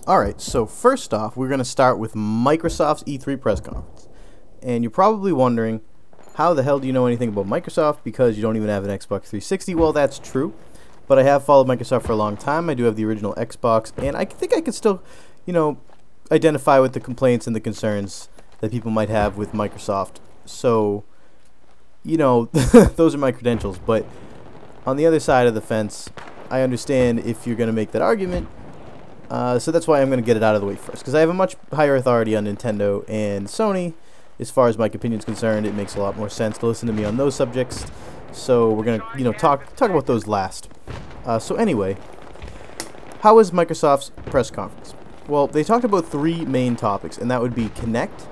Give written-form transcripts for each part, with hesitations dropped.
Alright, so first off, we're going to start with Microsoft's E3 press conference. And you're probably wondering, how the hell do you know anything about Microsoft because you don't even have an Xbox 360? Well, that's true, but I have followed Microsoft for a long time. I do have the original Xbox, and I think I can still, identify with the complaints and the concerns that people might have with Microsoft. So, those are my credentials, but on the other side of the fence, I understand if you're going to make that argument. So that's why I'm going to get it out of the way first, because I have a much higher authority on Nintendo and Sony. As far as my opinion is concerned, it makes a lot more sense to listen to me on those subjects. So we're going to, talk about those last. So anyway, how was Microsoft's press conference? Well, they talked about three main topics, and that would be Kinect,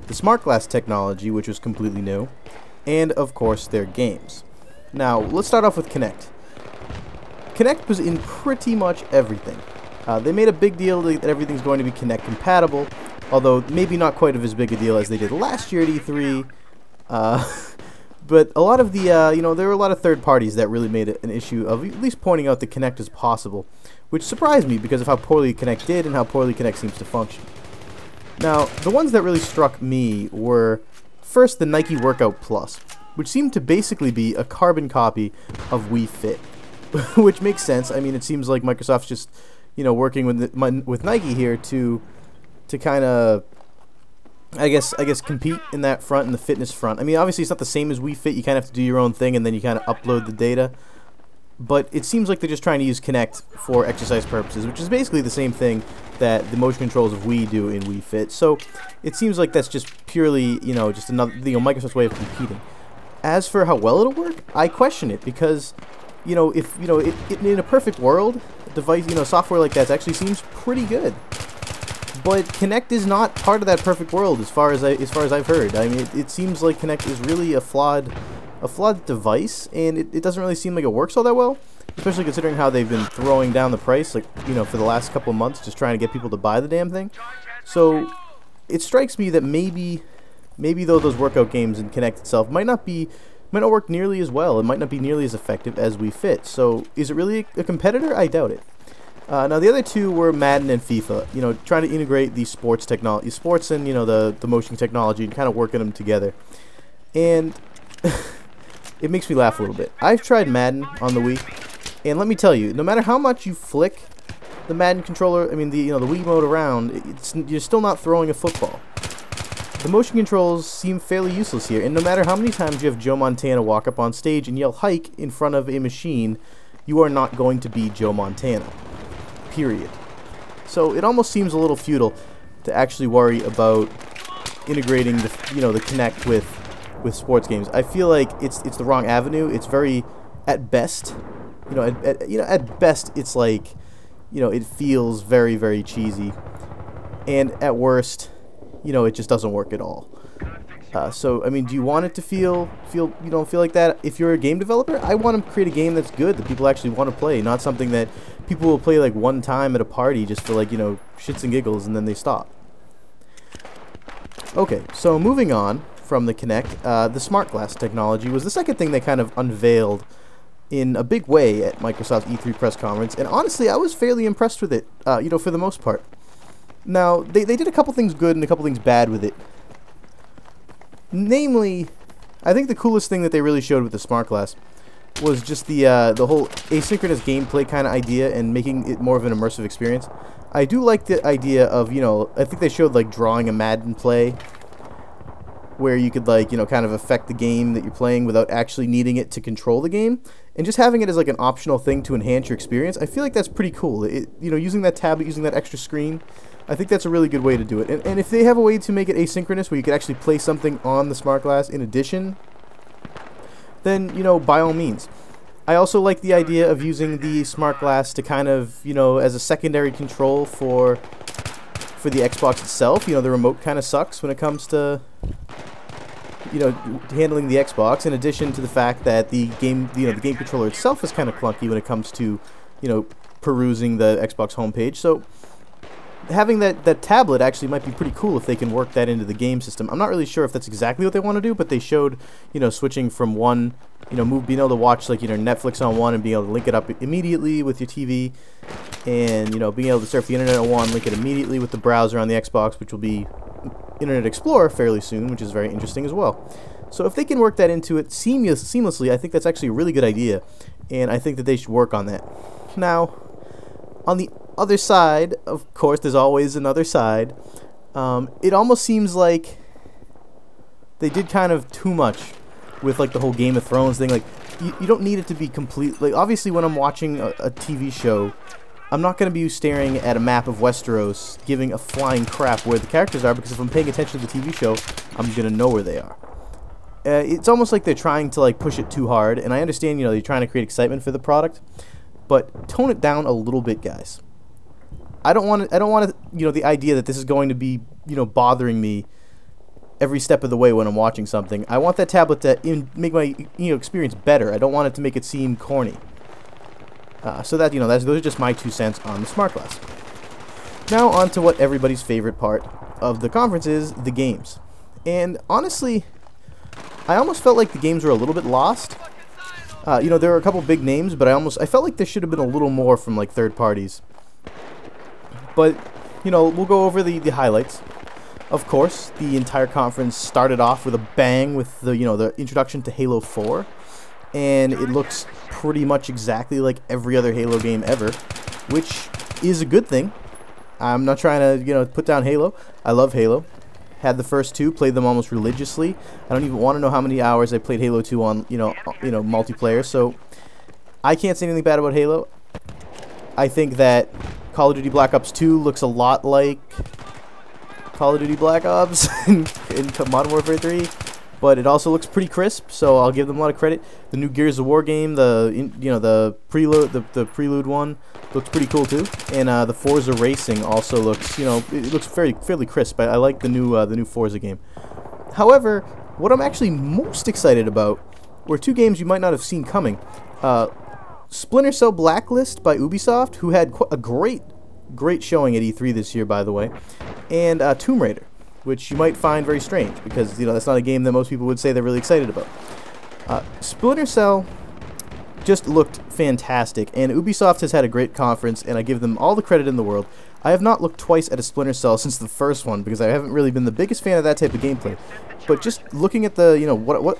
the smart glass technology, which was completely new, and of course their games. Now, let's start off with Kinect. Kinect was in pretty much everything. They made a big deal that everything's going to be Kinect compatible, although maybe not quite as big a deal as they did last year at E3. But a lot of the, there were a lot of third parties that really made it an issue of at least pointing out that Kinect is possible, which surprised me because of how poorly Kinect did and how poorly Kinect seems to function. Now, the ones that really struck me were, first, the Nike Workout Plus, which seemed to basically be a carbon copy of Wii Fit, which makes sense. I mean, it seems like Microsoft's just working with Nike here to kind of, I guess compete in that front, in the fitness front. I mean, obviously it's not the same as Wii Fit. You kind of have to do your own thing, and then you kind of upload the data. But it seems like they're just trying to use Kinect for exercise purposes, which is basically the same thing that the motion controls of Wii do in Wii Fit. So it seems like that's just purely, just another, Microsoft's way of competing. As for how well it'll work, I question it because, if in a perfect world, device, software like that actually seems pretty good. But Kinect is not part of that perfect world, as far as I've heard. I mean, it seems like Kinect is really a flawed device, and it doesn't really seem like it works all that well. Especially considering how they've been throwing down the price, for the last couple of months, just trying to get people to buy the damn thing. So it strikes me that maybe though those workout games in Kinect itself might not work nearly as well. It might not be nearly as effective as Wii Fit. So is it really a competitor? I doubt it. Now the other two were Madden and FIFA. Trying to integrate the sports technology, and the motion technology, and kind of working them together. And it makes me laugh a little bit. I've tried Madden on the Wii, and let me tell you, no matter how much you flick the Madden controller, the Wii mode around, you're still not throwing a football. The motion controls seem fairly useless here, and no matter how many times you have Joe Montana walk up on stage and yell "hike" in front of a machine, you are not going to be Joe Montana. Period. So it almost seems a little futile to actually worry about integrating the Kinect with sports games. I feel like it's the wrong avenue. It's very, at best, at best it's like, it feels very, very cheesy, and at worst, it just doesn't work at all. So, do you want it to feel like that? If you're a game developer, I want to create a game that's good, that people actually want to play, not something that people will play like one time at a party just for shits and giggles, and then they stop. Okay, so moving on from the Kinect, the smart glass technology was the second thing they kind of unveiled in a big way at Microsoft's E3 press conference, and honestly, I was fairly impressed with it, for the most part. Now, they did a couple things good and a couple things bad with it. Namely, I think the coolest thing that they really showed with the smart glass was just the whole asynchronous gameplay kind of idea and making it more of an immersive experience. I do like the idea of, I think they showed drawing a Madden play where you could kind of affect the game that you're playing without actually needing it to control the game, and just having it as an optional thing to enhance your experience. I feel like that's pretty cool. Using that tablet, using that extra screen, I think that's a really good way to do it. And if they have a way to make it asynchronous where you could actually play something on the smart glass in addition, then, by all means. I also like the idea of using the smart glass to kind of, as a secondary control for the Xbox itself. The remote kind of sucks when it comes to, handling the Xbox, in addition to the fact that the game controller itself is kind of clunky when it comes to, perusing the Xbox homepage. So having that tablet actually might be pretty cool if they can work that into the game system. I'm not really sure if that's exactly what they want to do, but they showed, switching from one, being able to watch like Netflix on one and being able to link it up immediately with your TV, and being able to surf the internet on one, link it immediately with the browser on the Xbox, which will be Internet Explorer fairly soon, which is very interesting as well. So if they can work that into it seamlessly, I think that's actually a really good idea, and I think that they should work on that. Now, on the other side, of course, there's always another side. It almost seems like they did kind of too much with like the whole Game of Thrones thing. Like, you don't need it to be complete. Like, obviously, when I'm watching a TV show, I'm not going to be staring at a map of Westeros, giving a flying crap where the characters are, because if I'm paying attention to the TV show, I'm going to know where they are. It's almost like they're trying to like push it too hard, and I understand, they're trying to create excitement for the product, but tone it down a little bit, guys. I don't want the idea that this is going to be, bothering me every step of the way when I'm watching something. I want that tablet to make my, experience better. I don't want it to make it seem corny. So that, those are just my 2 cents on the smart glass. Now on to what everybody's favorite part of the conference is, the games. And honestly, I almost felt like the games were a little bit lost. There were a couple big names, but I felt like there should have been a little more from like third parties. But, we'll go over the highlights. Of course, the entire conference started off with a bang with the, the introduction to Halo 4. And it looks pretty much exactly like every other Halo game ever, which is a good thing. I'm not trying to, put down Halo. I love Halo. Had the first 2, played them almost religiously. I don't even want to know how many hours I played Halo 2 on, multiplayer. So I can't say anything bad about Halo. I think that Call of Duty Black Ops 2 looks a lot like Call of Duty Black Ops in Modern Warfare 3, but it also looks pretty crisp, so I'll give them a lot of credit. The new Gears of War game, the prelude one, looks pretty cool too, and the Forza Racing also looks, it looks fairly crisp. I like the new Forza game. However, what I'm actually most excited about were 2 games you might not have seen coming. Splinter Cell Blacklist by Ubisoft, who had a great showing at E3 this year, by the way, and Tomb Raider, which you might find very strange, because that's not a game that most people would say they're really excited about. Splinter Cell just looked fantastic, and Ubisoft has had a great conference, and I give them all the credit in the world. I have not looked twice at a Splinter Cell since the first one, because I haven't really been the biggest fan of that type of gameplay. But just looking at the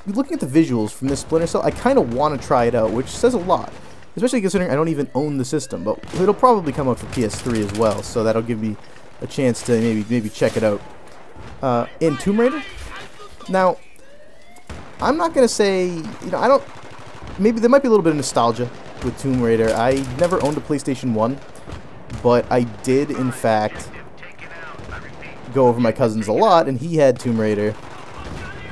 looking at the visuals from this Splinter Cell, I kind of want to try it out, which says a lot. Especially considering I don't even own the system, but it'll probably come out for PS3 as well, so that'll give me a chance to maybe check it out. In Tomb Raider, now I'm not gonna say maybe there might be a little bit of nostalgia with Tomb Raider. I never owned a PlayStation 1, but I did in fact go over my cousin's a lot, and he had Tomb Raider,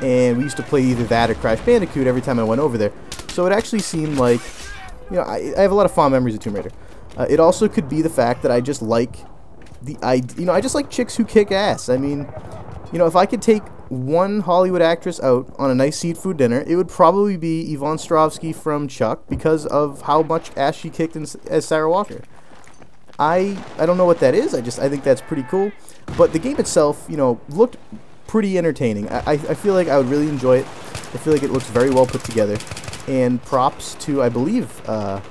and we used to play either that or Crash Bandicoot every time I went over there. So it actually seemed like, I have a lot of fond memories of Tomb Raider. It also could be the fact that I just like I just like chicks who kick ass. I mean, if I could take one Hollywood actress out on a nice seafood dinner, it would probably be Yvonne Strahovski from Chuck, because of how much ass she kicked as Sarah Walker. I don't know what that is. I think that's pretty cool. But the game itself, looked pretty entertaining. I feel like I would really enjoy it. I feel like it looks very well put together. And props to, I believe, I'm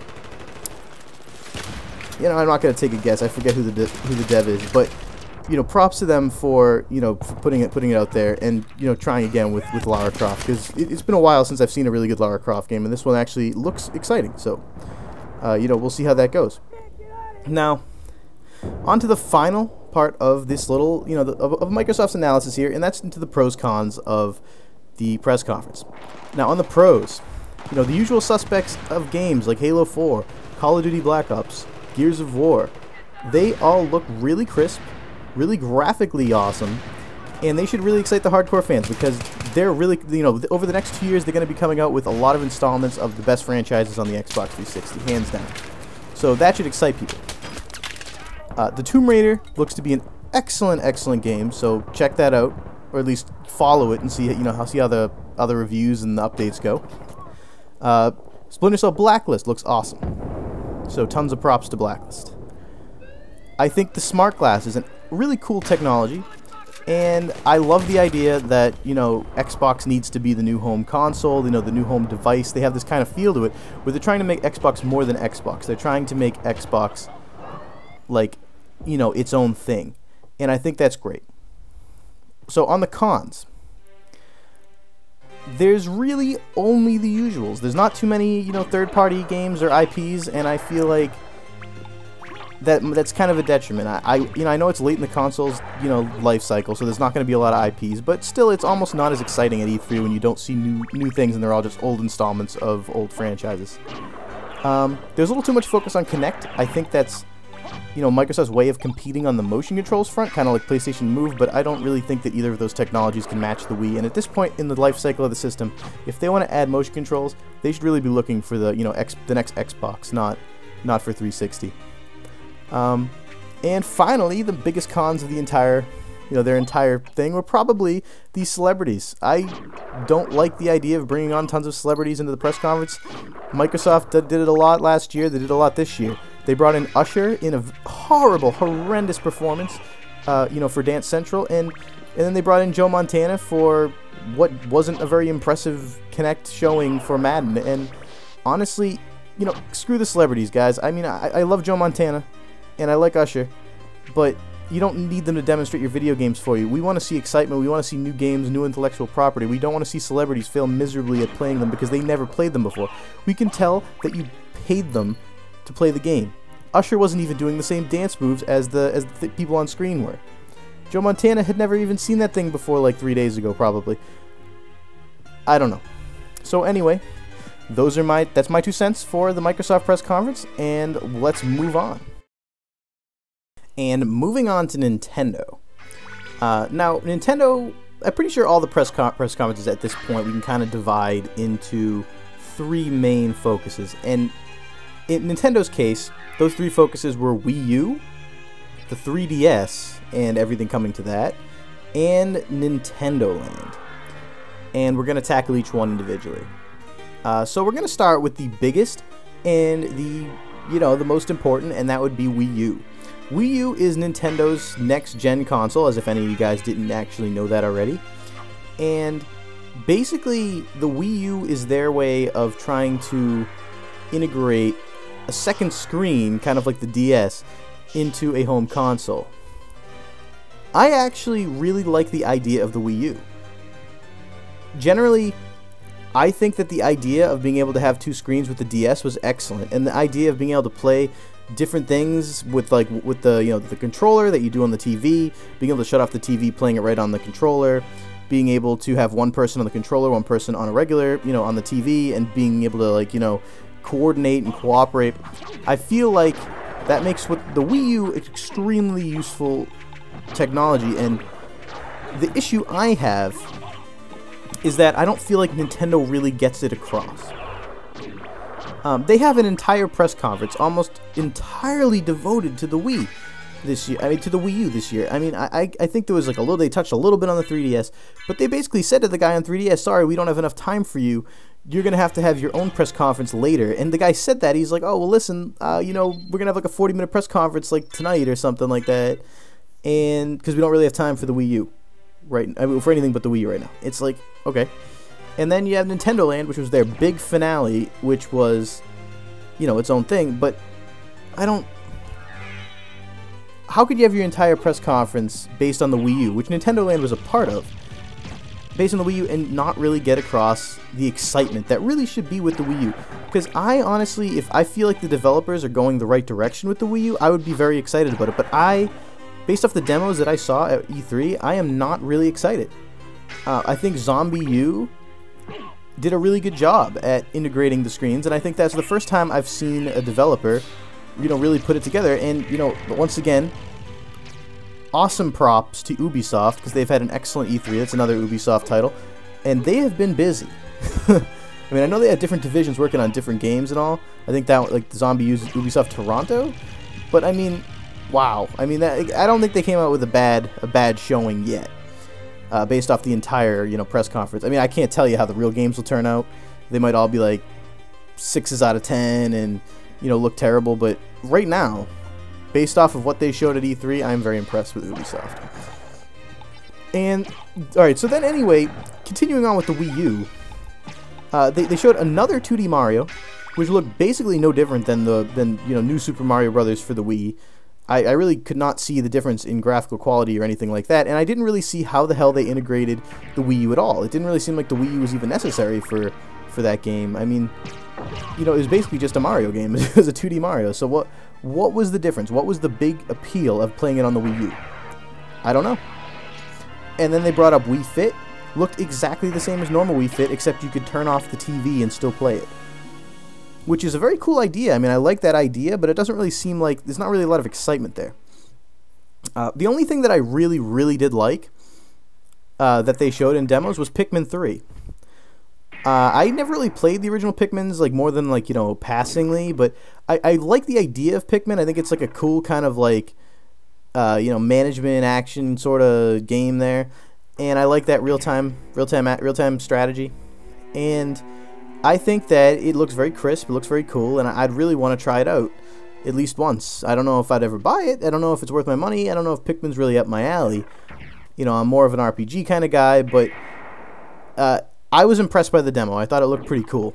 not going to take a guess. I forget who the dev is, but props to them for for putting it out there, and trying again with Lara Croft, because it's been a while since I've seen a really good Lara Croft game, and this one actually looks exciting. So we'll see how that goes. Now, on to the final part of this little of Microsoft's analysis here, and that's into the pros cons of the press conference. Now, on the pros, the usual suspects of games like Halo 4, Call of Duty Black Ops, Gears of War, they all look really crisp, really graphically awesome, and they should really excite the hardcore fans, because they're really, over the next 2 years, they're going to be coming out with a lot of installments of the best franchises on the Xbox 360, hands down. So that should excite people. The Tomb Raider looks to be an excellent game, so check that out, or at least follow it and see how the other reviews and the updates go. Splinter Cell Blacklist looks awesome, so tons of props to Blacklist. I think the smart glass is a really cool technology, and I love the idea that, you know, Xbox needs to be the new home console, you know, the new home device. They have this kind of feel to it, where they're trying to make Xbox more than Xbox. They're trying to make Xbox, like, you know, its own thing, and I think that's great. So on the cons, there's really only the usuals. There's not too many, you know, third-party games or IPs, and I feel like that's kind of a detriment. I know it's late in the console's, you know, life cycle, so there's not going to be a lot of IPs, but still, it's almost not as exciting at E3 when you don't see new things and they're all just old installments of old franchises. There's a little too much focus on Kinect. I think that's, you know, Microsoft's way of competing on the motion controls front, kind of like PlayStation Move, but I don't really think that either of those technologies can match the Wii. And at this point in the life cycle of the system, if they want to add motion controls, they should really be looking for the, you know, the next Xbox, not for 360. And finally, the biggest cons of the entire, you know, their entire thing were probably these celebrities. I don't like the idea of bringing on tons of celebrities into the press conference. Microsoft did it a lot last year. They did a lot this year. They brought in Usher in a horrendous performance, you know, for Dance Central, and then they brought in Joe Montana for what wasn't a very impressive Kinect showing for Madden. And honestly, you know, screw the celebrities, guys. I mean, I love Joe Montana, and I like Usher, but you don't need them to demonstrate your video games for you. We want to see excitement. We want to see new games, new intellectual property. We don't want to see celebrities fail miserably at playing them because they never played them before. We can tell that you paid them to play the game. Usher wasn't even doing the same dance moves as the people on screen were. Joe Montana had never even seen that thing before, like 3 days ago, probably. I don't know. So anyway, that's my 2 cents for the Microsoft press conference, and let's move on. And moving on to Nintendo. Now, Nintendo, I'm pretty sure all the press conferences at this point we can kind of divide into 3 main focuses. And in Nintendo's case, those 3 focuses were Wii U, the 3DS, and everything coming to that, and Nintendo Land. And we're going to tackle each one individually. So we're going to start with the biggest and the, you know, the most important, and that would be Wii U. Wii U is Nintendo's next-gen console, as if any of you guys didn't actually know that already. And basically, the Wii U is their way of trying to integrate a second screen, kind of like the DS, into a home console. I actually really like the idea of the Wii U. Generally, I think that the idea of being able to have 2 screens with the DS was excellent, and the idea of being able to play different things with the, you know, the controller that you do on the TV, being able to shut off the TV, playing it right on the controller, being able to have one person on the controller, one person on a regular, you know, on the TV, and being able to, like, you know, coordinate and cooperate. I feel like that makes the Wii U extremely useful technology, and the issue I have is that I don't feel like Nintendo really gets it across. They have an entire press conference almost entirely devoted to the Wii this year. I mean, to the Wii U this year. I mean, I think there was like they touched a little bit on the 3DS, but they basically said to the guy on 3DS, sorry, we don't have enough time for you. You're going to have your own press conference later. And the guy said that. He's like, oh, well, listen, you know, we're going to have like a 40-minute press conference like tonight or something like that. And because we don't really have time for the Wii U, right? I mean, for anything but the Wii U right now. It's like, okay. And then you have Nintendo Land, which was their big finale, which was, you know, its own thing. But I don't... How could you have your entire press conference based on the Wii U, which Nintendo Land was a part of, based on the Wii U, and not really get across the excitement that really should be with the Wii U? Because I honestly, if I feel like the developers are going the right direction with the Wii U, I would be very excited about it. But based off the demos that I saw at E3, I am not really excited. I think Zombie U did a really good job at integrating the screens, and I think that's the first time I've seen a developer, you know, really put it together. And, you know, once again, awesome props to Ubisoft, because they've had an excellent E3. That's another Ubisoft title, and they have been busy. I mean, I know they had different divisions working on different games and all. I think that, like, the Zombie U is Ubisoft Toronto, but I mean, wow. I mean, I don't think they came out with a bad showing yet. Based off the entire, you know, press conference. I mean, I can't tell you how the real games will turn out. They might all be like 6s out of 10 and, you know, look terrible. But right now, based off of what they showed at E3, I'm very impressed with Ubisoft. And, alright, so then anyway, continuing on with the Wii U, they showed another 2D Mario, which looked basically no different than New Super Mario Brothers for the Wii. I really could not see the difference in graphical quality or anything like that, and I didn't really see how the hell they integrated the Wii U at all. It didn't really seem like the Wii U was even necessary for that game. I mean, it was basically just a Mario game. It was a 2D Mario. So what was the difference? What was the big appeal of playing it on the Wii U? I don't know. And then they brought up Wii Fit. Looked exactly the same as normal Wii Fit, except you could turn off the TV and still play it. Which is a very cool idea. I mean, I like that idea, but it doesn't really seem like... There's not really a lot of excitement there. The only thing that I really, really did like that they showed in demos was Pikmin 3. I never really played the original Pikmins, like, more than, like, passingly, but I like the idea of Pikmin. I think it's, like, a cool kind of, like, management action sort of game there. And I like that real-time strategy. And I think that it looks very crisp, it looks very cool, and I'd really want to try it out at least once. I don't know if I'd ever buy it, I don't know if it's worth my money, I don't know if Pikmin's really up my alley. I'm more of an RPG kind of guy, but I was impressed by the demo. I thought it looked pretty cool.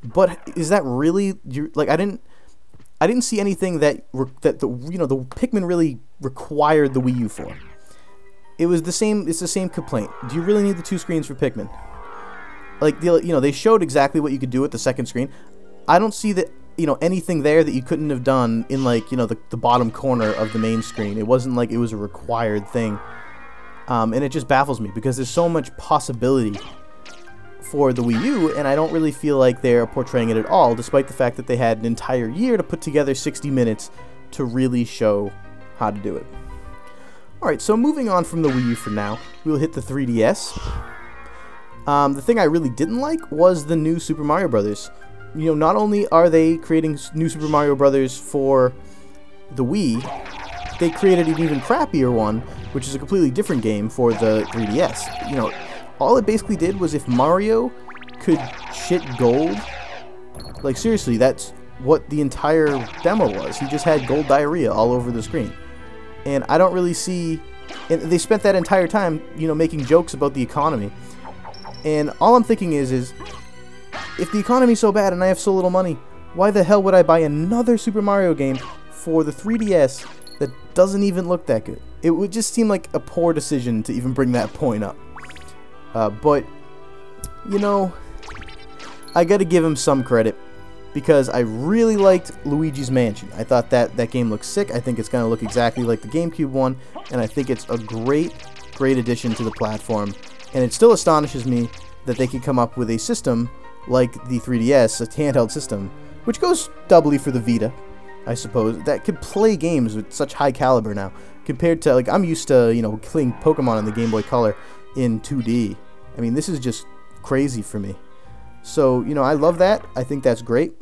But is that really... I didn't see anything that the Pikmin really required the Wii U for. It's the same complaint. Do you really need the 2 screens for Pikmin? Like, they showed exactly what you could do with the second screen. I don't see that, anything there that you couldn't have done in, like, the bottom corner of the main screen. It wasn't like it was a required thing. And it just baffles me because there's so much possibility for the Wii U, and I don't really feel like they're portraying it at all, despite the fact that they had an entire year to put together 60 minutes to really show how to do it. Alright, so moving on from the Wii U for now, we'll hit the 3DS. The thing I really didn't like was the new Super Mario Brothers. Not only are they creating new Super Mario Brothers for the Wii, they created an even crappier one, which is a completely different game for the 3DS. All it basically did was if Mario could shit gold, like seriously, that's what the entire demo was. He just had gold diarrhea all over the screen. And I don't really see... And they spent that entire time, making jokes about the economy. And all I'm thinking is if the economy's so bad and I have so little money, why the hell would I buy another Super Mario game for the 3DS that doesn't even look that good? It would just seem like a poor decision to even bring that point up. But, I gotta give him some credit, because I really liked Luigi's Mansion. I thought that game looked sick. I think it's gonna look exactly like the GameCube one, and I think it's a great addition to the platform. And it still astonishes me that they could come up with a system like the 3DS, a handheld system, which goes doubly for the Vita, I suppose, that could play games with such high caliber now, compared to, like, I'm used to, playing Pokemon on the Game Boy Color in 2D. I mean, this is just crazy for me. So, I love that. I think that's great.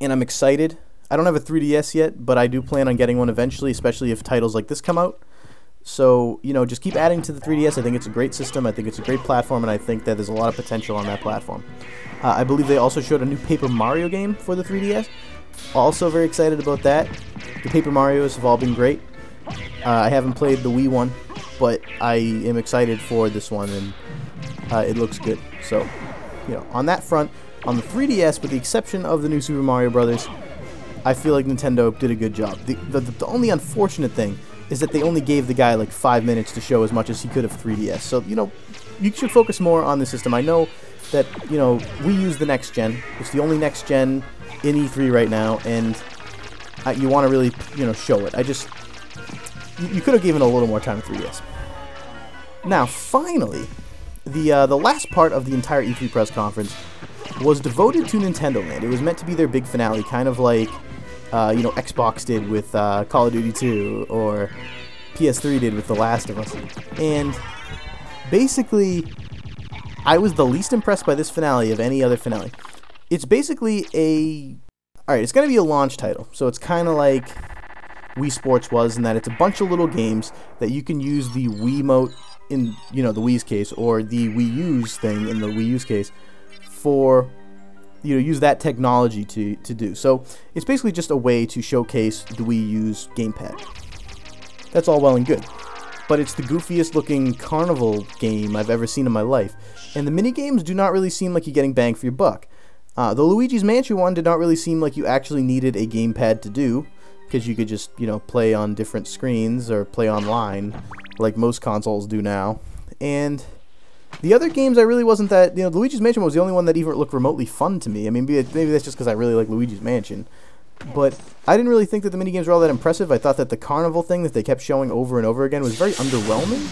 And I'm excited. I don't have a 3DS yet, but I do plan on getting one eventually, especially if titles like this come out. So, just keep adding to the 3DS. I think it's a great system. I think it's a great platform, and I think that there's a lot of potential on that platform. I believe they also showed a new Paper Mario game for the 3DS. Also very excited about that. The Paper Marios have all been great. I haven't played the Wii one, but I am excited for this one, and it looks good. So, on that front, on the 3DS, with the exception of the new Super Mario Brothers, I feel like Nintendo did a good job. The only unfortunate thing is that they only gave the guy like 5 minutes to show as much as he could of 3DS. So, you should focus more on the system. I know that, we use the next gen. It's the only next gen in E3 right now, and you want to really, show it. You could have given it a little more time to 3DS. Now, finally, the last part of the entire E3 press conference was devoted to Nintendo Land. It was meant to be their big finale, kind of like, Xbox did with Call of Duty 2, or PS3 did with The Last of Us. And basically, I was the least impressed by this finale of any other finale. It's basically it's going to be a launch title, so it's kind of like Wii Sports was, in that it's a bunch of little games that you can use the Wiimote in, the Wii's case, or the Wii U's thing in the Wii U's case, for use that technology to do. So it's basically just a way to showcase the Wii U's gamepad. That's all well and good, but it's the goofiest looking carnival game I've ever seen in my life, and the mini games do not really seem like you're getting bang for your buck. The Luigi's Mansion one did not really seem like you actually needed a gamepad to do, because you could just, play on different screens or play online like most consoles do now. And the other games I really wasn't that, Luigi's Mansion was the only one that even looked remotely fun to me. I mean, maybe that's just because I really like Luigi's Mansion. But I didn't really think that the minigames were all that impressive. I thought that the carnival thing that they kept showing over and over again was very underwhelming.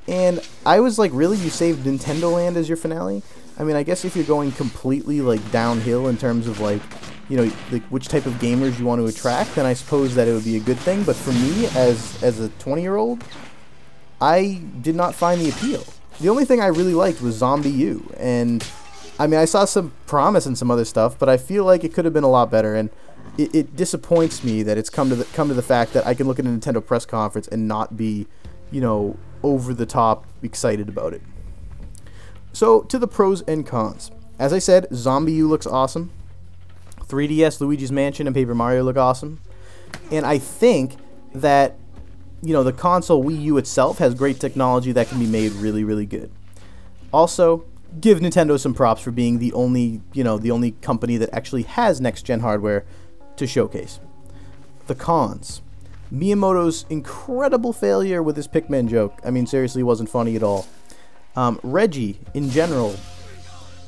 And I was like, really? You saved Nintendo Land as your finale? I mean, I guess if you're going completely, like, downhill in terms of, like, which type of gamers you want to attract, then I suppose that it would be a good thing. But for me, as a 20-year-old, I did not find the appeal. The only thing I really liked was Zombie U, and I mean, I saw some promise in some other stuff, but I feel like it could have been a lot better, and it disappoints me that it's come to the fact that I can look at a Nintendo press conference and not be, over the top excited about it. So, to the pros and cons. As I said, Zombie U looks awesome. 3DS, Luigi's Mansion, and Paper Mario look awesome. And I think that the console Wii U itself has great technology that can be made really, really good. Also, give Nintendo some props for being the only company that actually has next-gen hardware to showcase. The cons. Miyamoto's incredible failure with his Pikmin joke. I mean, seriously, wasn't funny at all. Reggie, in general.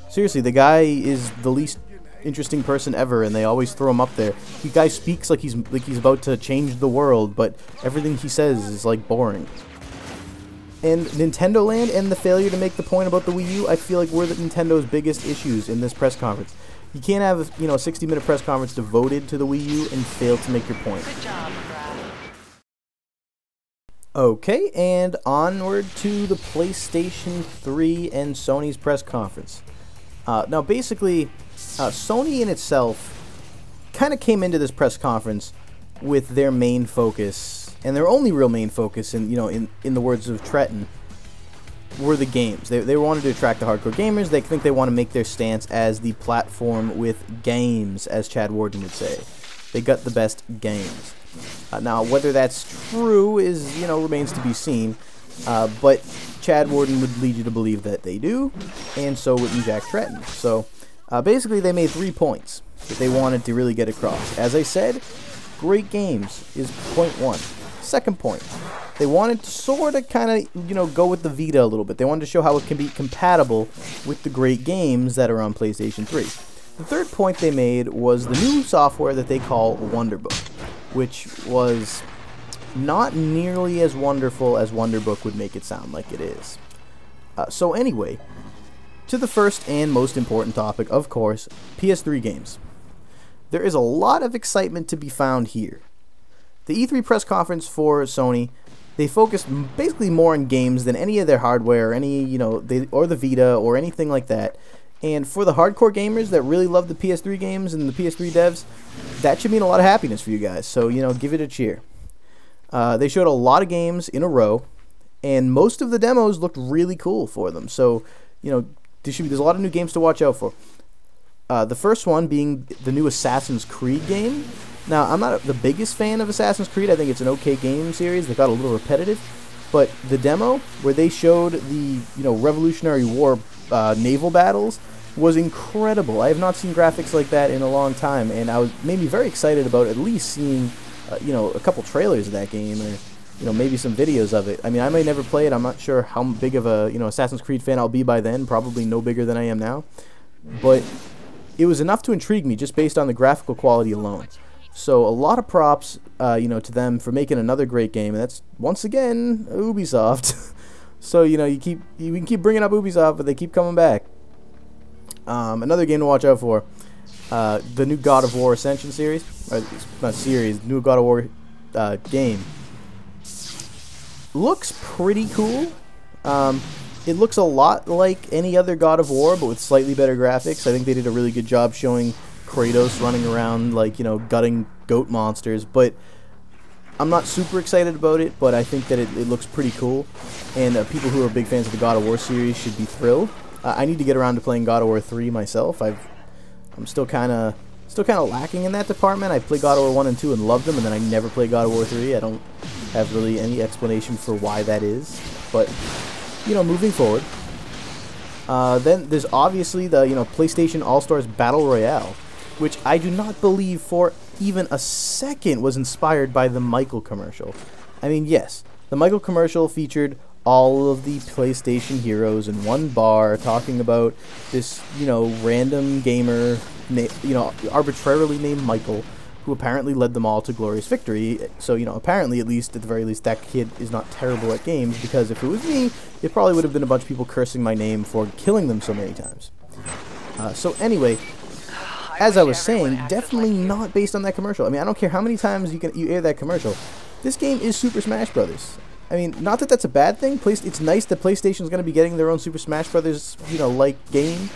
Seriously, the guy is the least interesting person ever, and they always throw him up there. The guy speaks like he's about to change the world, but everything he says is like boring. And Nintendo Land and the failure to make the point about the Wii U, I feel like were Nintendo's biggest issues in this press conference. You can't have a 60-minute press conference devoted to the Wii U and fail to make your point. Good job, Brad. Okay, and onward to the PlayStation 3 and Sony's press conference. Now, basically, Sony in itself kind of came into this press conference with their main focus, and their only real main focus, in the words of Tretton, were the games. They wanted to attract the hardcore gamers. They think they want to make their stance as the platform with games, as Chad Warden would say. They got the best games. Now, whether that's true is, remains to be seen, but Chad Warden would lead you to believe that they do, and so wouldn't Jack Tretton. So, basically, they made 3 points that they wanted to really get across. As I said, great games is point 1. Second point, they wanted to sort of kind of, go with the Vita a little bit. They wanted to show how it can be compatible with the great games that are on PlayStation 3. The third point they made was the new software that they call Wonderbook, which was not nearly as wonderful as Wonderbook would make it sound like it is. So anyway, to the first and most important topic, of course, PS3 games. There is a lot of excitement to be found here. The E3 press conference for Sony, they focused basically more on games than any of their hardware, or or the Vita, or anything like that. And for the hardcore gamers that really love the PS3 games and the PS3 devs, that should mean a lot of happiness for you guys. So, give it a cheer. They showed a lot of games in a row, and most of the demos looked really cool for them. So, there's a lot of new games to watch out for. The first one being the new Assassin's Creed game. Now, I'm not the biggest fan of Assassin's Creed. I think it's an okay game series. They got a little repetitive. But the demo, where they showed the Revolutionary War naval battles, was incredible. I have not seen graphics like that in a long time, and made me very excited about at least seeing a couple trailers of that game, or maybe some videos of it. I mean, I may never play it. I'm not sure how big of a Assassin's Creed fan I'll be by then. Probably no bigger than I am now. But it was enough to intrigue me just based on the graphical quality alone. So a lot of props, to them for making another great game, and that's once again Ubisoft. So you can keep bringing up Ubisoft, but they keep coming back. Another game to watch out for, the new God of War Ascension series, or not series, new God of War game. Looks pretty cool. It looks a lot like any other God of War, but with slightly better graphics. I think they did a really good job showing Kratos running around gutting goat monsters, but I'm not super excited about it, but I think that it looks pretty cool, and people who are big fans of the God of War series should be thrilled. I need to get around to playing God of War 3 myself. I'm I'm still kind of lacking in that department. I played God of War 1 and 2 and loved them, and then I never played God of War 3. I don't have really any explanation for why that is. But, you know, moving forward. Then there's obviously the, you know, PlayStation All-Stars Battle Royale, which I do not believe for even a second was inspired by the Michael commercial. I mean, yes, the Michael commercial featured all of the PlayStation heroes in one bar talking about this, you know, random gamer, you know, arbitrarily named Michael, who apparently led them all to glorious victory. So, you know, apparently, at the very least, that kid is not terrible at games, because if it was me, it probably would have been a bunch of people cursing my name for killing them so many times. So anyway, as I was saying, definitely not based on that commercial. I mean, I don't care how many times you air that commercial. This game is Super Smash Brothers. I mean, not that that's a bad thing. It's nice that PlayStation's going to be getting their own Super Smash Brothers, you know, like game.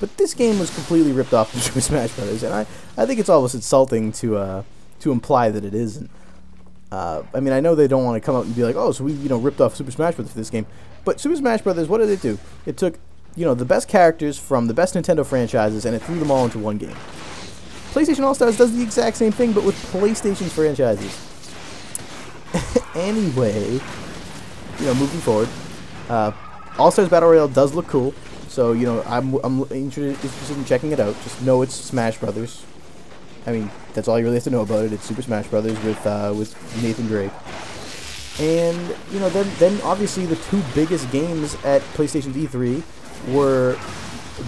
But this game was completely ripped off from Super Smash Brothers, and I think it's almost insulting to imply that it isn't. I mean, I know they don't want to come out and be like, oh, so we, you know, ripped off Super Smash Brothers for this game. But Super Smash Brothers, what did it do? It took, you know, the best characters from the best Nintendo franchises, and it threw them all into one game. PlayStation All-Stars does the exact same thing, but with PlayStation's franchises. Anyway, you know, moving forward, All-Stars Battle Royale does look cool, so, you know, I'm interested in checking it out. Just know it's Smash Brothers. I mean, that's all you really have to know about it. It's Super Smash Brothers with Nathan Drake. And, you know, then obviously the two biggest games at PlayStation's E3 were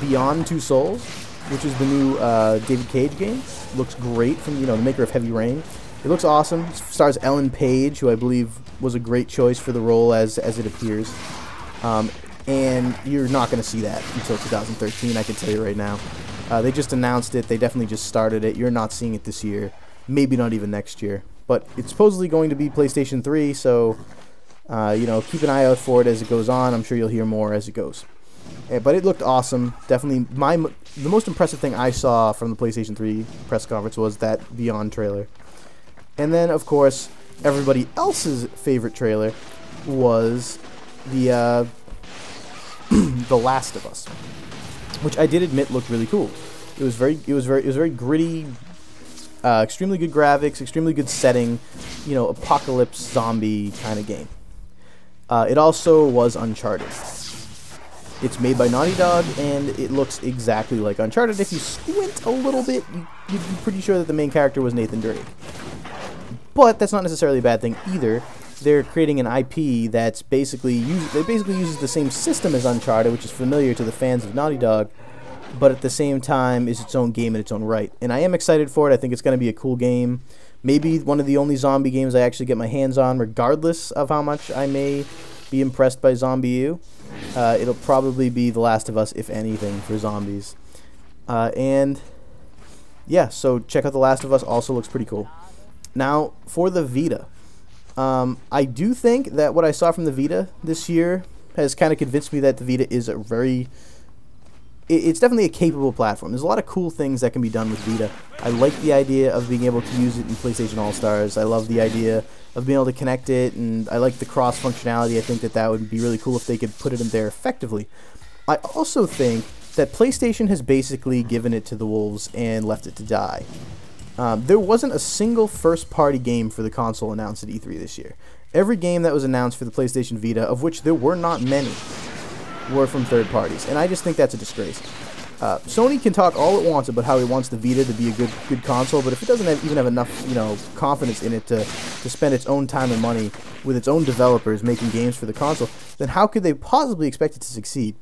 Beyond Two Souls, which is the new David Cage game. Looks great, from, you know, the maker of Heavy Rain. It looks awesome. It stars Ellen Page, who I believe was a great choice for the role as it appears. And you're not going to see that until 2013, I can tell you right now. They just announced it. They definitely just started it. You're not seeing it this year. Maybe not even next year. But it's supposedly going to be PlayStation 3, so, you know, keep an eye out for it as it goes on. I'm sure you'll hear more as it goes. But it looked awesome. Definitely the most impressive thing I saw from the PlayStation 3 press conference was that Beyond trailer. And then, of course, everybody else's favorite trailer was the The Last of Us, which I did admit looked really cool. It was very gritty, extremely good graphics, extremely good setting, you know, apocalypse zombie kind of game. It also was Uncharted. It's made by Naughty Dog, and it looks exactly like Uncharted. If you squint a little bit, you'd be pretty sure that the main character was Nathan Drake. But that's not necessarily a bad thing either. They're creating an IP that's basically uses the same system as Uncharted, which is familiar to the fans of Naughty Dog, but at the same time is its own game in its own right. And I am excited for it. I think it's going to be a cool game. Maybe one of the only zombie games I actually get my hands on, regardless of how much I may be impressed by Zombie U. It'll probably be The Last of Us, if anything, for zombies. And yeah, so check out The Last of Us. Also looks pretty cool. Now, for the Vita, I do think that what I saw from the Vita this year has kind of convinced me that the Vita is it's definitely a capable platform. There's a lot of cool things that can be done with Vita. I like the idea of being able to use it in PlayStation All-Stars. I love the idea of being able to connect it, and I like the cross functionality. I think that would be really cool if they could put it in there effectively. I also think that PlayStation has basically given it to the wolves and left it to die. There wasn't a single first-party game for the console announced at E3 this year. Every game that was announced for the PlayStation Vita, of which there were not many, were from third parties, and I just think that's a disgrace. Sony can talk all it wants about how it wants the Vita to be a good console, but if it doesn't even have enough, you know, confidence in it to spend its own time and money with its own developers making games for the console, then how could they possibly expect it to succeed?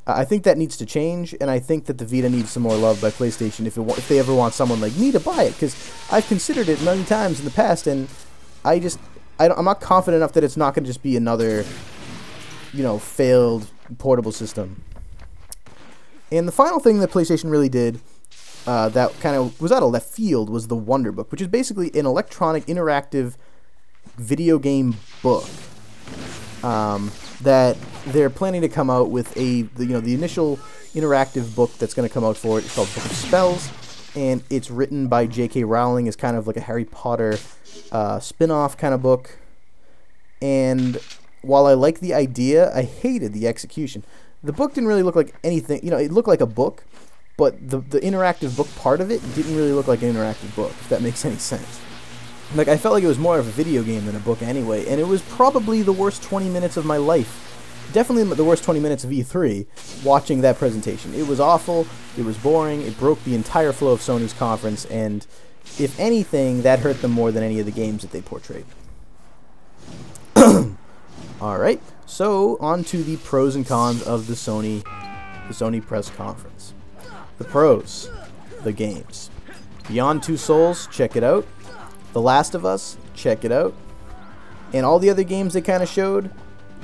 I think that needs to change, and I think that the Vita needs some more love by PlayStation if they ever want someone like me to buy it, because I've considered it many times in the past, and I'm not confident enough that it's not going to just be another, you know, failed portable system. And the final thing that PlayStation really did that kind of was out of left field was the Wonder Book, which is basically an electronic interactive video game book that they're planning to come out with the initial interactive book that's going to come out for it. It's called Book of Spells, and it's written by J.K. Rowling. It's kind of like a Harry Potter spin-off kind of book. And while I like the idea, I hated the execution. The book didn't really look like anything. You know, it looked like a book, but the interactive book part of it didn't really look like an interactive book, if that makes any sense. Like, I felt like it was more of a video game than a book anyway, and it was probably the worst 20 minutes of my life. Definitely the worst 20 minutes of E3 watching that presentation. It was awful, it was boring, it broke the entire flow of Sony's conference, and if anything, that hurt them more than any of the games that they portrayed. Alright, so on to the pros and cons of the Sony press conference. The pros, the games. Beyond Two Souls, check it out. The Last of Us, check it out. And all the other games they kind of showed,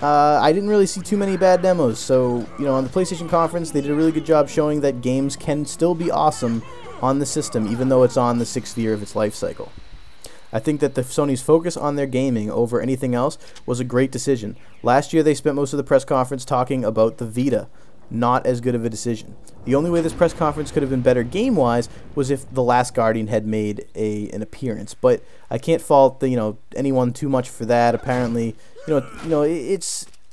I didn't really see too many bad demos. So, you know, on the PlayStation conference, they did a really good job showing that games can still be awesome on the system, even though it's on the 6th year of its life cycle. I think that Sony's focus on their gaming over anything else was a great decision. Last year, they spent most of the press conference talking about the Vita. Not as good of a decision. The only way this press conference could have been better game-wise was if The Last Guardian had made an appearance. But I can't fault anyone too much for that. Apparently, I'd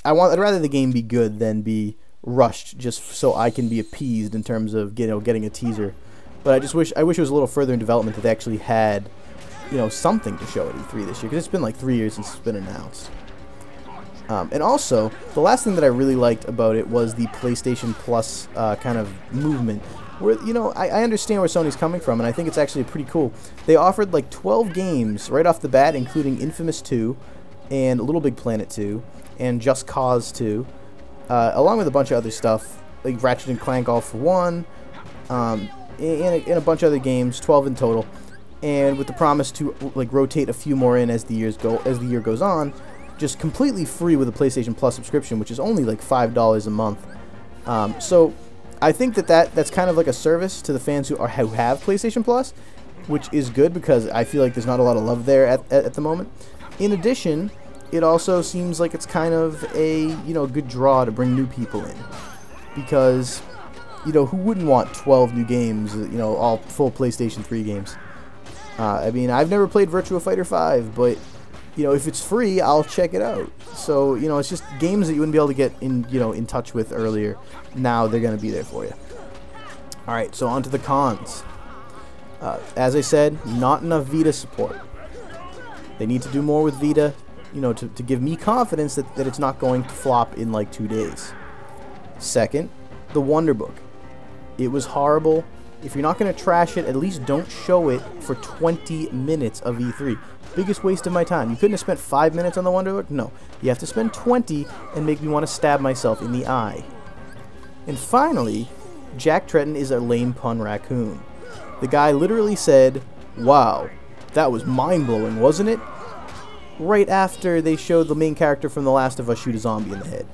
rather the game be good than be rushed just so I can be appeased in terms of getting a teaser. But I wish it was a little further in development that they actually had something to show at E3 this year, because it's been like 3 years since it's been announced. And also, the last thing that I really liked about it was the PlayStation Plus kind of movement. Where, I understand where Sony's coming from, and I think it's actually pretty cool. They offered like 12 games right off the bat, including Infamous 2, and Little Big Planet 2, and Just Cause 2, along with a bunch of other stuff, like Ratchet & Clank All for One, and a bunch of other games, 12 in total, and with the promise to rotate a few more in as the year goes on. Just completely free with a PlayStation Plus subscription, which is only like $5 a month. So I think that's kind of like a service to the fans who have PlayStation Plus, which is good because I feel like there's not a lot of love there at the moment. In addition, it also seems like it's kind of a good draw to bring new people in, because who wouldn't want 12 new games, all full PlayStation 3 games. I mean, I've never played Virtua Fighter 5, but if it's free, I'll check it out. So, it's just games that you wouldn't be able to get in touch with earlier. Now they're going to be there for you. Alright, so on to the cons. As I said, not enough Vita support. They need to do more with Vita, to give me confidence that it's not going to flop in like 2 days. Second, the Wonder Book. It was horrible. If you're not going to trash it, at least don't show it for 20 minutes of E3. Biggest waste of my time. You couldn't have spent 5 minutes on the Wonder Book? No. You have to spend 20 and make me want to stab myself in the eye. And finally, Jack Tretton is a lame pun raccoon. The guy literally said, "Wow, that was mind-blowing, wasn't it?" right after they showed the main character from The Last of Us shoot a zombie in the head.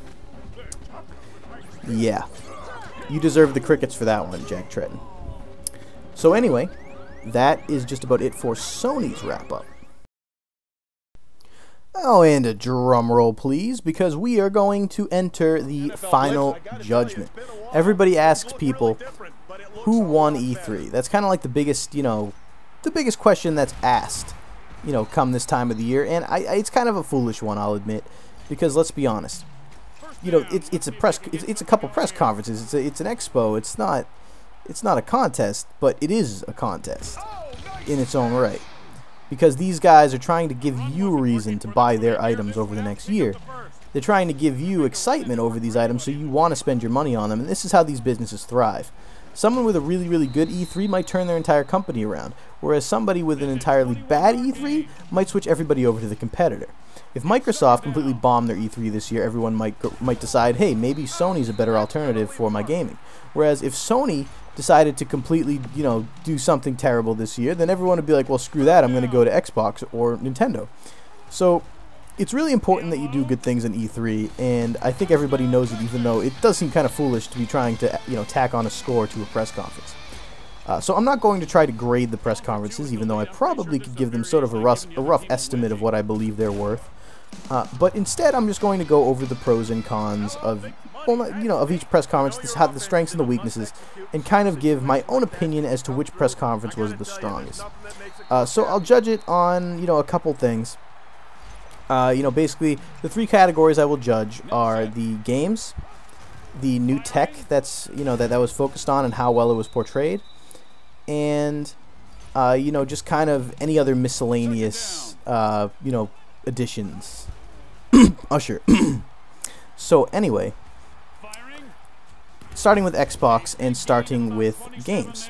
Yeah. You deserve the crickets for that one, Jack Tretton. So anyway, that is just about it for Sony's wrap-up. Oh, and a drum roll, please, because we are going to enter the final judgment. Everybody asks people, who won E3? That's kind of like the biggest, the biggest question that's asked, come this time of the year. And it's kind of a foolish one, I'll admit, because let's be honest. It's a couple press conferences. It's an expo. It's not a contest, but it is a contest in its own right. Because these guys are trying to give you a reason to buy their items over the next year. They're trying to give you excitement over these items so you want to spend your money on them, and this is how these businesses thrive. Someone with a really, really good E3 might turn their entire company around, whereas somebody with an entirely bad E3 might switch everybody over to the competitor. If Microsoft completely bombed their E3 this year, everyone might decide, hey, maybe Sony's a better alternative for my gaming. Whereas if Sony decided to completely, do something terrible this year, then everyone would be like, well, screw that, I'm going to go to Xbox or Nintendo. So it's really important that you do good things in E3, and I think everybody knows it, even though it does seem kind of foolish to be trying to, tack on a score to a press conference. So I'm not going to try to grade the press conferences, even though I probably could give them sort of a rough estimate of what I believe they're worth. But instead, I'm just going to go over the pros and cons of, of each press conference, the strengths and the weaknesses, and kind of give my own opinion as to which press conference was the strongest. So I'll judge it on, a couple things. Basically, the three categories I will judge are the games, the new tech that's that was focused on and how well it was portrayed, and just kind of any other miscellaneous additions. Usher. So anyway, starting with Xbox and starting with games.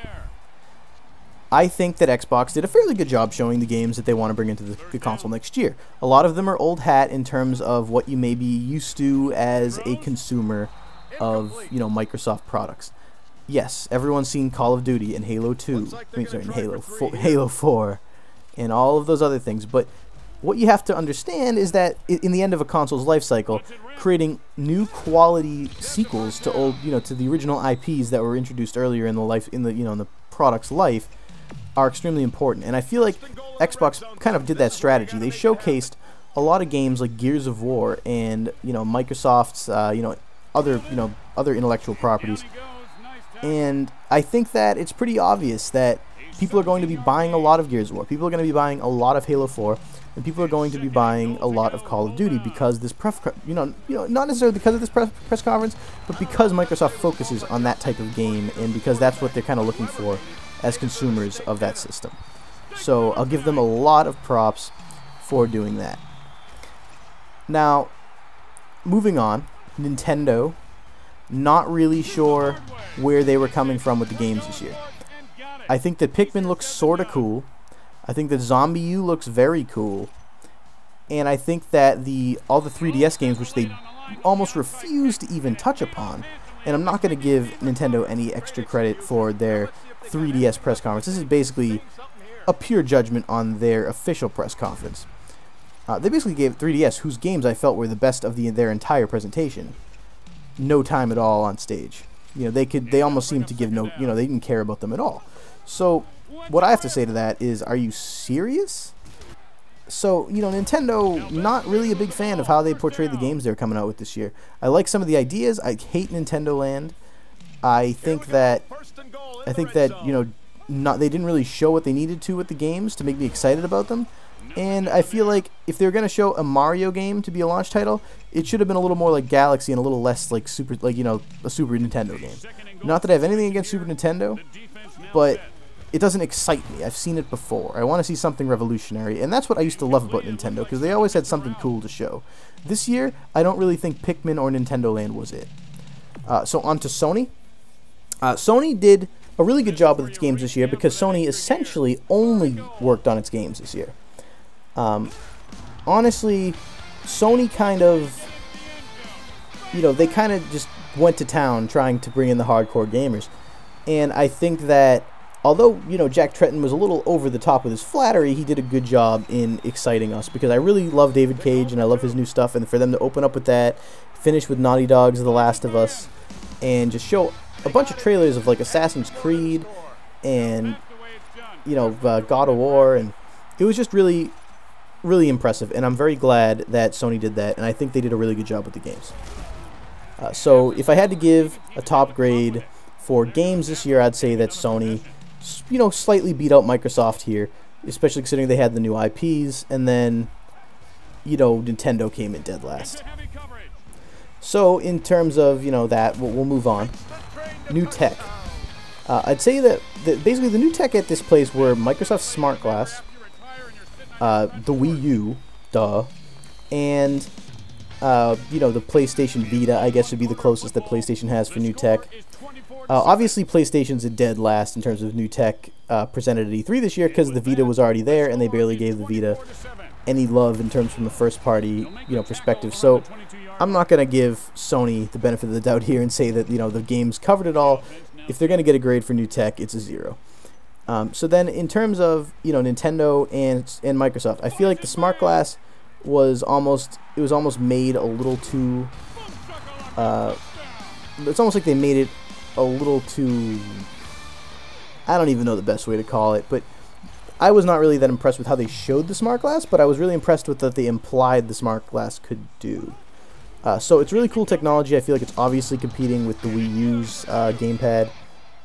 I think that Xbox did a fairly good job showing the games that they want to bring into the console next year. A lot of them are old hat in terms of what you may be used to as a consumer of, Microsoft products. Yes, everyone's seen Call of Duty and Halo 2, Halo 4, and all of those other things, but what you have to understand is that in the end of a console's life cycle, creating new quality sequels to old, to the original IPs that were introduced earlier in the product's life are extremely important. And I feel like Xbox kind of did that strategy. They showcased a lot of games like Gears of War and Microsoft's other intellectual properties. And I think that it's pretty obvious that people are going to be buying a lot of Gears of War. People are going to be buying a lot of Halo 4, and people are going to be buying a lot of Call of Duty because this not necessarily because of this press conference, but because Microsoft focuses on that type of game, and because that's what they're kind of looking for as consumers of that system. So I'll give them a lot of props for doing that. Now, moving on, Nintendo, not really sure where they were coming from with the games this year. I think that Pikmin looks sorta cool. I think that Zombie U looks very cool. And I think that all the 3DS games, which they almost refuse to even touch upon, and I'm not going to give Nintendo any extra credit for their 3DS press conference. This is basically a pure judgment on their official press conference. They basically gave 3DS, whose games I felt were the best of their entire presentation, no time at all on stage. They almost seemed to give they didn't care about them at all. So what I have to say to that is, are you serious? So, Nintendo, not really a big fan of how they portrayed the games they're coming out with this year. I like some of the ideas. I hate Nintendo Land. I think that they didn't really show what they needed to with the games to make me excited about them. And I feel like if they're going to show a Mario game to be a launch title, it should have been a little more like Galaxy and a little less like a Super Nintendo game. Not that I have anything against Super Nintendo, but it doesn't excite me. I've seen it before. I want to see something revolutionary, and that's what I used to love about Nintendo, because they always had something cool to show. This year, I don't really think Pikmin or Nintendo Land was it. So on to Sony. Sony did a really good job with its games this year, because Sony essentially only worked on its games this year. Honestly, Sony kind of, they kind of just went to town trying to bring in the hardcore gamers. And I think that although, Jack Tretton was a little over the top with his flattery, he did a good job in exciting us, because I really love David Cage and I love his new stuff, and for them to open up with that, finish with Naughty Dog's The Last of Us, and just show a bunch of trailers of like Assassin's Creed and God of War, and it was just really, really impressive, and I'm very glad that Sony did that, and I think they did a really good job with the games. So if I had to give a top grade for games this year, I'd say that Sony, slightly beat out Microsoft here, especially considering they had the new IPs, and then, Nintendo came in dead last. So in terms of, that, we'll move on. New tech. I'd say that basically the new tech at this place were Microsoft's Smart Glass, the Wii U, and the PlayStation Vita, I guess, would be the closest that PlayStation has for new tech. Obviously, PlayStation's a dead last in terms of new tech presented at E3 this year, because the Vita was already there, and they barely gave the Vita any love in terms from the first party, perspective. So I'm not going to give Sony the benefit of the doubt here and say that, the games covered it all. If they're going to get a grade for new tech, it's a 0. So then in terms of, Nintendo and Microsoft, I feel like the Smart Glass was almost made a little too, it's almost like they made it a little too, I don't even know the best way to call it, but I was not really that impressed with how they showed the Smart Glass, but I was really impressed with what they implied the Smart Glass could do. So it's really cool technology. I feel like it's obviously competing with the Wii U's gamepad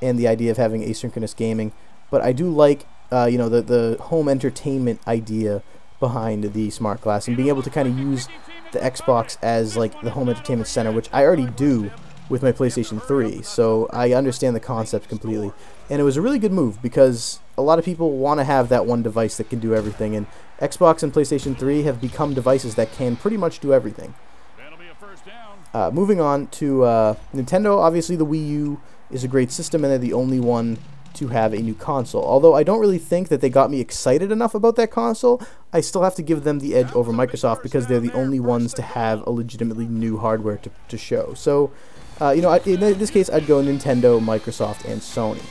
and the idea of having asynchronous gaming, but I do like the home entertainment idea behind the Smart Glass, and being able to kind of use the Xbox as like the home entertainment center, which I already do with my PlayStation 3, so I understand the concept completely. And it was a really good move because a lot of people want to have that one device that can do everything, and Xbox and PlayStation 3 have become devices that can pretty much do everything. Moving on to Nintendo, obviously the Wii U is a great system, and they're the only one to have a new console. Although I don't really think that they got me excited enough about that console, I still have to give them the edge over Microsoft because they're the only ones to have a legitimately new hardware to show. So, you know, in this case, I'd go Nintendo, Microsoft, and Sony.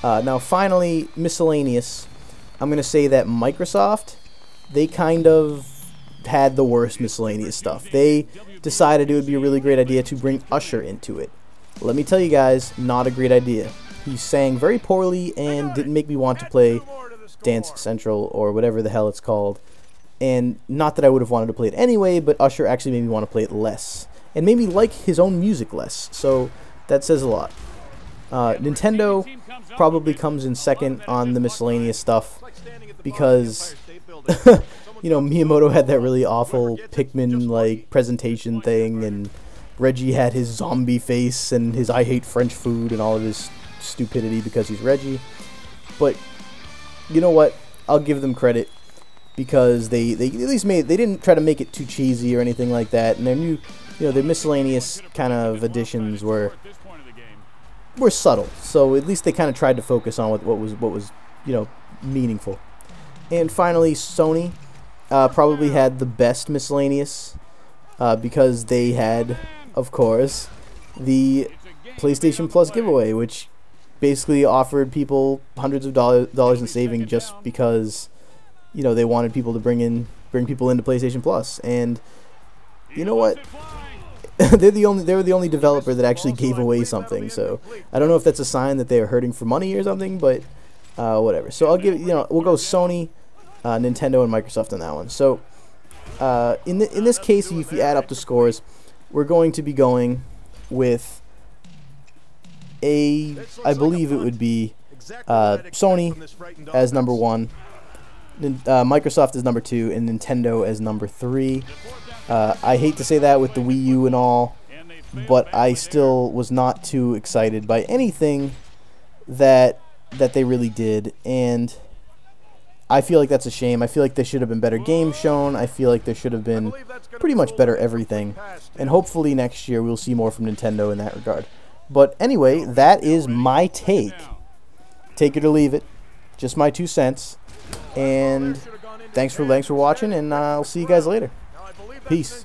Now, finally, miscellaneous. I'm going to say that Microsoft, they kind of had the worst miscellaneous stuff. They decided it would be a really great idea to bring Usher into it. Let me tell you guys, not a great idea. He sang very poorly and didn't make me want to play Dance Central or whatever the hell it's called. And not that I would have wanted to play it anyway, but Usher actually made me want to play it less. And made me like his own music less. So that says a lot. Nintendo probably comes in second on the miscellaneous stuff because you know, Miyamoto had that really awful Pikmin like presentation thing, and Reggie had his zombie face and his I hate French food and all of his stupidity because he's Reggie. But you know what? I'll give them credit because they at least they didn't try to make it too cheesy or anything like that, and their new, you know, their miscellaneous kind of additions were subtle. So at least they kind of tried to focus on what was you know, meaningful. And finally, Sony probably had the best miscellaneous because they had, of course, the PlayStation Plus giveaway, which basically offered people hundreds of dollars in saving just because, you know, they wanted people to bring people into PlayStation Plus. And you know what? they were the only developer that actually gave away something. So I don't know if that's a sign that they are hurting for money or something, but whatever. So I'll give, you know, we'll go Sony, Nintendo, and Microsoft on that one. So in this case, if you add up the scores, we're going to be going with I believe it would be Sony as number 1, Microsoft as number 2, and Nintendo as number 3. I hate to say that with the Wii U and all, but I still was not too excited by anything that they really did, and I feel like that's a shame. I feel like there should have been better games shown. I feel like there should have been pretty much better everything, and hopefully next year we'll see more from Nintendo in that regard. But anyway, that is my take. Take it or leave it. Just my 2 cents. And thanks for watching, and I'll see you guys later. Peace.